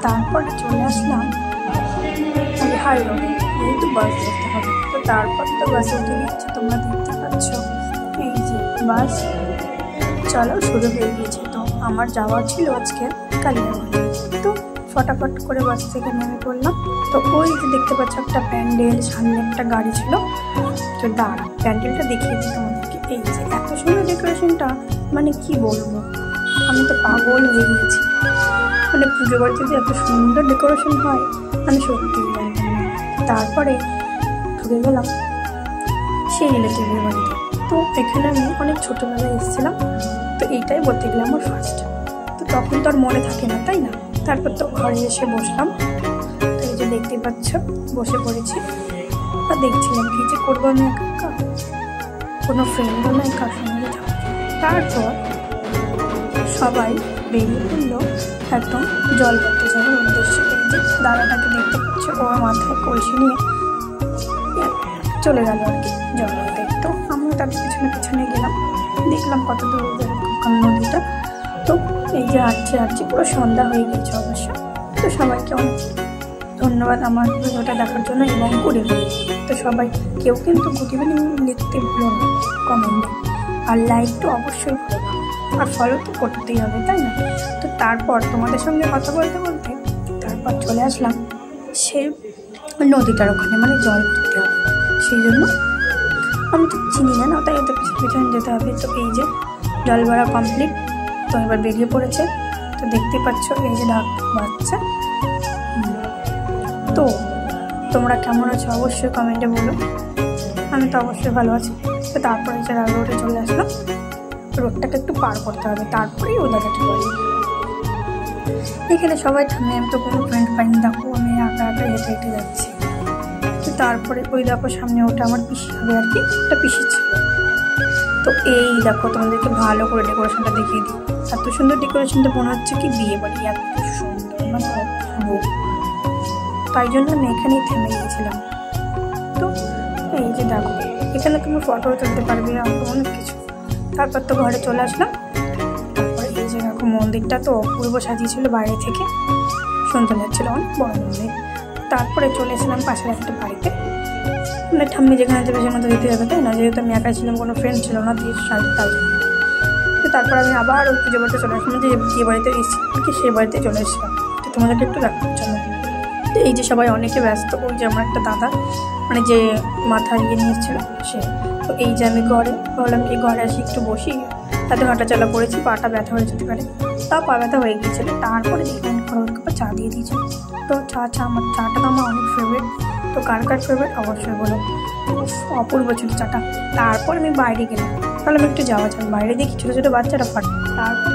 তারপরে চলে আসলাম হাই রোডে, যেহেতু বাস ধরতে হবে। তো তারপর তো বাসে উঠে গিয়েছে, তোমরা দেখতে পাচ্ছ এই যে বাস চলো শুরু হয়ে গিয়েছে। তো আমার যাওয়ার ছিল আজকে কালিয়াগঞ্জে, তো ফটাফট করে বাস থেকে নেমে পড়লাম। তো ওই যে দেখতে পাচ্ছ একটা প্যান্ডেল, সামনে একটা গাড়ি ছিল। তো দাঁড়া প্যান্ডেলটা দেখিয়ে দিই তোমাদেরকে। এই যে এত সুন্দর ডেকোরেশনটা, মানে কি বলবো, আমি তো পাগল হয়ে গিয়েছি। মানে পুজো বাড়িতে যে এত সুন্দর ডেকোরেশন হয় আমি সত্যি জানি না। তারপরে ঢুকে গেলাম সেই রিলেটিভের বাড়িতে। তো এখানে আমি অনেক ছোটোবেলায় এসেছিলাম, তো এইটাই বলতে গেলে আমার ফার্স্ট। তো তখন তো আর মনে থাকে না, তাই না? তারপর তো ঘরে এসে বসলাম। তো এই যে দেখতে পাচ্ছ বসে পড়েছি আর দেখছিলাম কি যে করবো আমি একা, কোনো ফ্রেন্ডও নয় কার সঙ্গে থাকবো। তারপর সবাই বেরিয়ে পড়লো একদম জল ভরতে যাওয়ার উদ্দেশ্যে। এই যে দাদাটাকে দেখতে পাচ্ছ, ওর মাথায় কলসি নিয়ে চলে গেল আর কি জল ভরতে। তো আমরা তাদের পিছনে পিছনে গেলাম, দেখলাম কত দূর নদীটা। তো এই যে হাঁটছি পুরো সন্ধ্যা হয়ে গেছে অবশ্য। তো সবাইকে অনেক ধন্যবাদ আমার ভিডিওটা দেখার জন্য এবং গুড তো সবাই কেউ কিন্তু গুড ইভিনিং লিখতে ভুলো না কমেন্টে, আর লাইক তো অবশ্যই করো, আর ফলো তো করতেই হবে, তাই না? তো তারপর তোমাদের সঙ্গে কথা বলতে বলতে তারপর চলে আসলাম সেই নদীটার ওখানে, মানে জল ভরতে হবে সেই জন্য। আমি তো চিনি না, তাই এত পিছনে যেতে হবে। তো এই যে জল ভরা কমপ্লিট, তো এবার বেরিয়ে পড়েছে। তো দেখতে পাচ্ছ এই যে বাচ্চা। তো তোমরা কেমন আছো অবশ্যই কমেন্টে বলো, আমি তো অবশ্যই ভালো আছি। তো তারপরে যে রোডে চলে আসলাম, রোডটাকে একটু পার করতে হবে, তারপরেই ওই দাদাটা বাড়ি। এখানে সবাই থামে, আমি তো কোনো ফ্রেন্ড পাইনি, দেখো আমি একা হেঁটে হেঁটে যাচ্ছি। তো তারপরে ওই দেখো সামনে ওটা আমার পিসি হবে আর কি, একটা পিসি ছিল। তো এই দেখো তোমাদেরকে ভালো করে ডেকোরেশনটা দেখিয়ে দিই। এত সুন্দর ডেকোরেশনটা মনে হচ্ছে কি বিয়ে বাড়ি, এত সুন্দর মানে তাই জন্য আমি এখানেই থেমে গিয়েছিলাম। তো এই যে দেখো এখানে তুমি ফটো তুলতে পারবে, অনেক কিছু। তারপর তো ঘরে চলে আসলাম। তারপরে এই যে দেখো মন্দিরটা তো অপূর্ব সাজিয়েছিল বাইরে থেকে, সুন্দর লাগছিল, অনেক বড় মন্দির। তারপরে চলে এসেছিলাম পাশের একটা বাড়িতে, মানে ঠাম্মি যেখানে যাবে সেখানে তো যেতে হবে, তাই না? যেহেতু আমি একাই ছিলাম, কোনো ফ্রেন্ড ছিল না, তাই জন্য। তো তারপর আমি আবার ওই পুজো বাড়িতে চলে আসলাম, যে বাড়িতে এসেছি আর কি সেই বাড়িতে চলে এসেছিলাম। তো তোমাদেরকে একটু দেখার জন্য। এই যে সবাই অনেকে ব্যস্ত, ওই যে আমার একটা দাদা মানে যে মাথায় নিয়ে এসেছিলো সে। তো এই যে আমি ঘরে ভাবলাম কি ঘরে আসি একটু বসি, তাতে হাঁটাচলা করেছি, পাটা ব্যথা হয়ে যেতে পারে, তাও পা ব্যথা হয়ে গিয়েছিলো। তারপরে দেখলাম চা দিয়ে দিয়েছিল। তো আমার চাটা তো আমার অনেক ফেভারিট। তো কার কার ফেভারিট অবশ্যই বলো, অপূর্ব ছিল চাটা। তারপর আমি বাইরে গেলাম, তাহলে আমি একটু যাওয়া যাক বাইরে, দেখি ছোটো ছোটো বাচ্চারা ফাটে। তারপর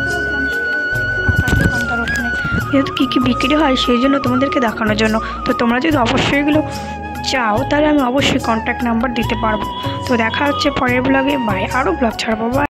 দোকানটার ওখানে যেহেতু কী কী বিক্রি হয় সেই জন্য তোমাদেরকে দেখানোর জন্য। তো তোমরা যদি অবশ্যই এগুলো চাও তাহলে আমি অবশ্যই কন্ট্যাক্ট নাম্বার দিতে পারবো। তো দেখা হচ্ছে পরের ব্লগে, বাই, আরও ব্লগ ছাড়বো, বাই।